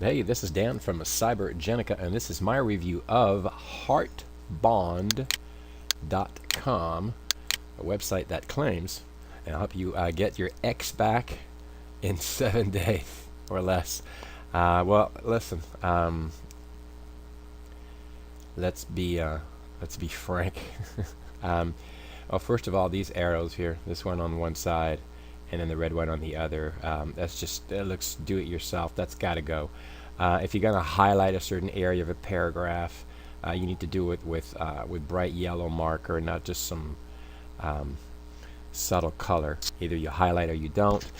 Hey, this is Dan from Cybergenica, and this is my review of heartbond.com, a website that claims it'll help you get your ex back in 7 days or less. Well, listen, let's be frank. um, well, first of all, these arrows here, this one on one side, and then the red one on the other. That's just, it looks do-it-yourself. That's got to go. If you're going to highlight a certain area of a paragraph, you need to do it with bright yellow marker, not just some subtle color. Either you highlight or you don't.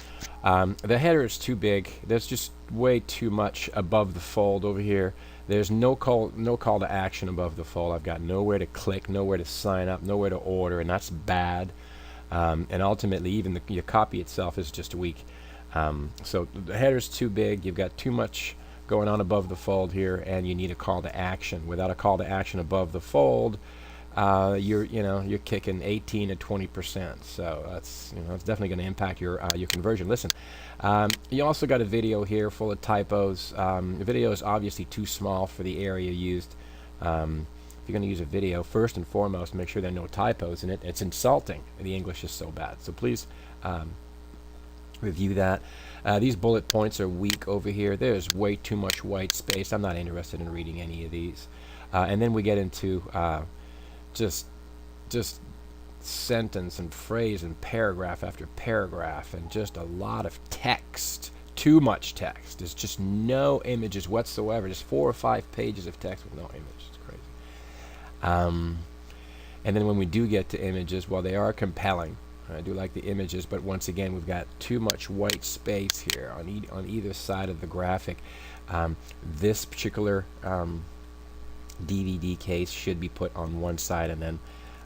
The header is too big. There's just way too much above the fold over here. There's no call to action above the fold. I've got nowhere to click, nowhere to sign up, nowhere to order, and that's bad. And ultimately, even your copy itself is just weak. So the header's too big. You've got too much going on above the fold here, and you need a call to action. Without a call to action above the fold, you're kicking 18 to 20%. So that's it's definitely going to impact your conversion. Listen, you also got a video here full of typos. The video is obviously too small for the area used. If you're going to use a video, first and foremost, make sure there are no typos in it. It's insulting. The English is so bad. So please review that. These bullet points are weak over here. There's way too much white space. I'm not interested in reading any of these. And then we get into just sentence and phrase and paragraph after paragraph, and just a lot of text. Too much text. There's just no images whatsoever. Just 4 or 5 pages of text with no image. It's crazy. And then when we do get to images, well, they are compelling. I do like the images, but once again, we've got too much white space here on either side of the graphic. This particular DVD case should be put on one side, and then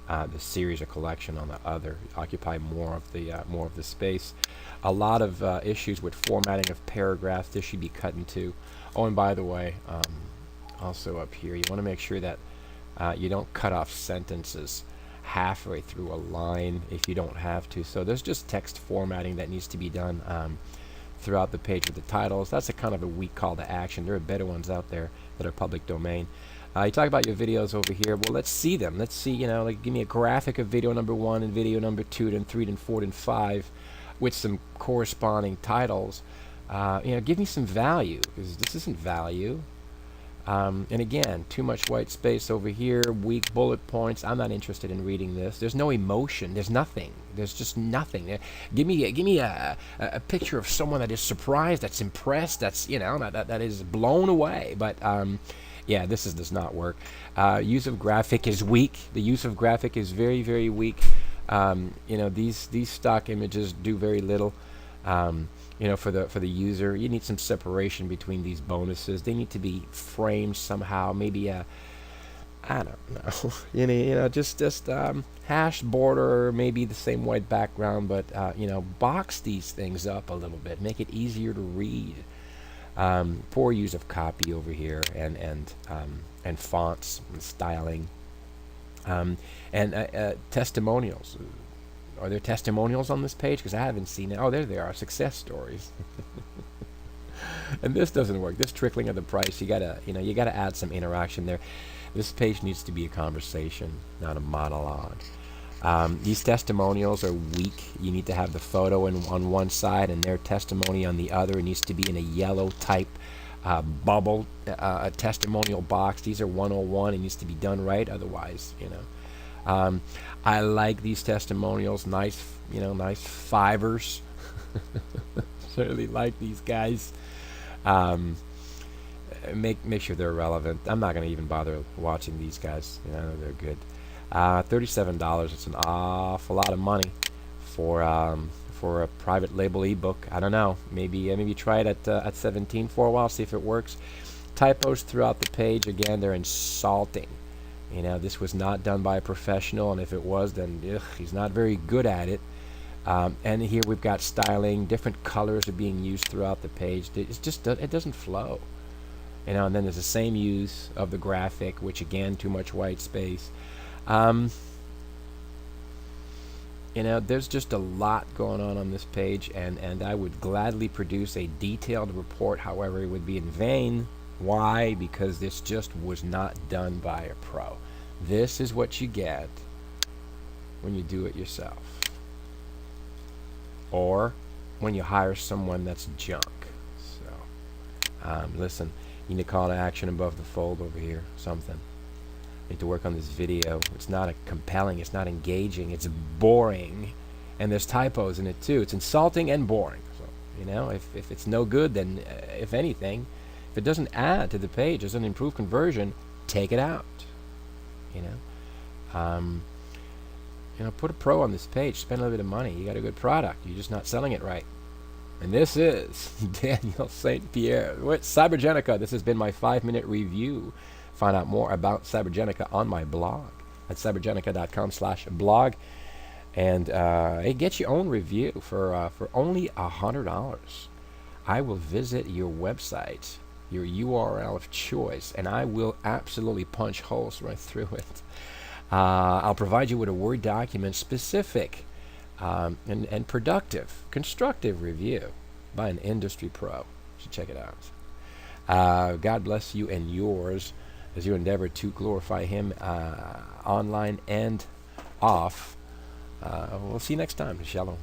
the series or collection on the other. Occupy more of the space. A lot of issues with formatting of paragraphs. This should be cut in two. Oh, and by the way, also up here, you want to make sure that you don't cut off sentences halfway through a line if you don't have to. So there's just text formatting that needs to be done throughout the page with the titles. That's a kind of a weak call to action. There are better ones out there that are public domain. You talk about your videos over here. Well, let's see them. Let's see, like give me a graphic of video number 1 and video number 2, then 3, then 4, then 5 with some corresponding titles. Give me some value, because this isn't value. And again, too much white space over here, weak bullet points. I'm not interested in reading this. There's no emotion. There's nothing. There's just nothing. Give me a picture of someone that is surprised, that's impressed, that's that is blown away. But yeah, this does not work. Use of graphic is weak. The use of graphic is very, very weak. These stock images do very little. For the user, you need some separation between these bonuses. They need to be framed somehow. Maybe I don't know. Just hash border, maybe the same white background, but box these things up a little bit. Make it easier to read. Poor use of copy over here, and fonts and styling, and testimonials. Are there testimonials on this page? Because I haven't seen it. Oh, there they are. Success stories. And this doesn't work. This trickling of the price. You gotta add some interaction there. This page needs to be a conversation, not a monologue. These testimonials are weak. You need to have the photo on one side and their testimony on the other. It needs to be in a yellow type bubble, a testimonial box. These are 101. It needs to be done right. Otherwise, I like these testimonials. Nice, nice fivers. Certainly like these guys. Make sure they're relevant. I'm not going to even bother watching these guys. They're good. $37. It's an awful lot of money for a private label ebook. I don't know. Maybe try it at 17 for a while. See if it works. Typos throughout the page. Again, they're insulting. This was not done by a professional, and if it was, then he's not very good at it. And here we've got styling. Different colors are being used throughout the page. It doesn't flow. And then there's the same use of the graphic, which again, too much white space. You know, there's just a lot going on this page, and I would gladly produce a detailed report. However, it would be in vain. Why? Because this just was not done by a pro. This is what you get when you do it yourself, or when you hire someone that's junk. So, listen, you need to call to action above the fold over here. Something. Need to work on this video. It's not a compelling, it's not engaging, it's boring, and there's typos in it too. It's insulting and boring. So, you know, if it's no good, then if anything, if it doesn't add to the page, doesn't improve conversion, take it out. You know, put a pro on this page, spend a little bit of money. You got a good product, you're just not selling it right. And this is Daniel St.Pierre with Cybergenica. This has been my 5-minute review. Find out more about Cybergenica on my blog at cybergenica.com/blog, and get your own review for only $100. I will visit your website, your URL of choice, and I will absolutely punch holes right through it. I'll provide you with a Word document specific and productive, constructive review by an industry pro. You should check it out. God bless you and yours as you endeavor to glorify Him online and off. We'll see you next time. Shalom.